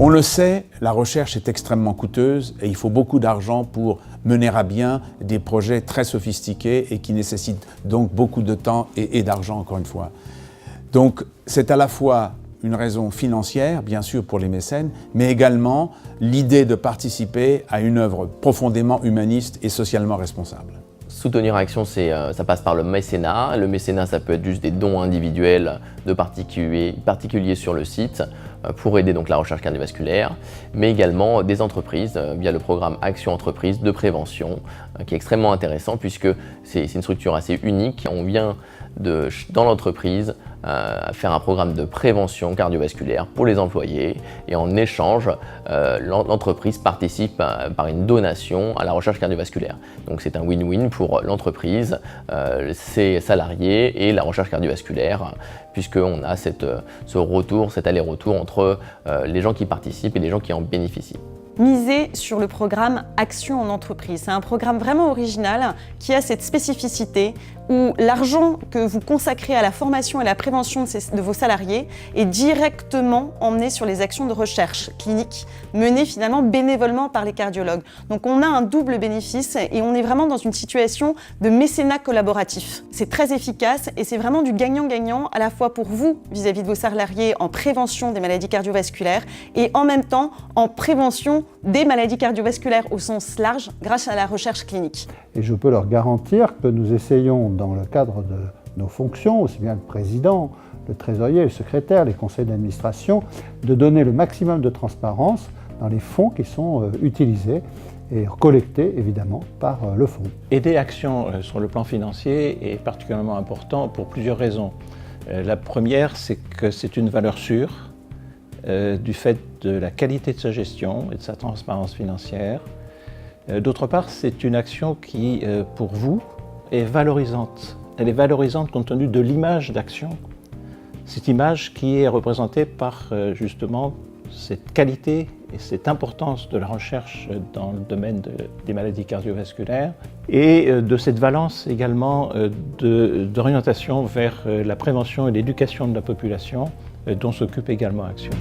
On le sait, la recherche est extrêmement coûteuse et il faut beaucoup d'argent pour mener à bien des projets très sophistiqués et qui nécessitent donc beaucoup de temps et d'argent, encore une fois. Donc c'est à la fois une raison financière, bien sûr pour les mécènes, mais également l'idée de participer à une œuvre profondément humaniste et socialement responsable. Soutenir Action, ça passe par le mécénat. Le mécénat, ça peut être juste des dons individuels de particuliers sur le site pour aider donc la recherche cardiovasculaire, mais également des entreprises via le programme Action Entreprise de prévention, qui est extrêmement intéressant puisque c'est une structure assez unique. On vient dans l'entreprise faire un programme de prévention cardiovasculaire pour les employés et en échange, l'entreprise participe par une donation à la recherche cardiovasculaire. Donc c'est un win-win pour l'entreprise, ses salariés et la recherche cardiovasculaire, puisqu'on a ce retour, cet aller-retour entre les gens qui participent et les gens qui en bénéficient. Misez sur le programme Action en entreprise. C'est un programme vraiment original qui a cette spécificité où l'argent que vous consacrez à la formation et la prévention de vos salariés est directement emmené sur les actions de recherche clinique menées finalement bénévolement par les cardiologues. Donc on a un double bénéfice et on est vraiment dans une situation de mécénat collaboratif. C'est très efficace et c'est vraiment du gagnant-gagnant à la fois pour vous vis-à-vis de vos salariés en prévention des maladies cardiovasculaires et en même temps en prévention des maladies cardiovasculaires au sens large grâce à la recherche clinique. Et je peux leur garantir que nous essayons, dans le cadre de nos fonctions, aussi bien le président, le trésorier, le secrétaire, les conseils d'administration, de donner le maximum de transparence dans les fonds qui sont utilisés et collectés évidemment par le fonds. Aider Action sur le plan financier est particulièrement important pour plusieurs raisons. La première, c'est que c'est une valeur sûre du fait de la qualité de sa gestion et de sa transparence financière. D'autre part, c'est une action qui, pour vous, est valorisante. Elle est valorisante compte tenu de l'image d'Action. Cette image qui est représentée par justement cette qualité et cette importance de la recherche dans le domaine des maladies cardiovasculaires et de cette valence également d'orientation vers la prévention et l'éducation de la population dont s'occupe également Action.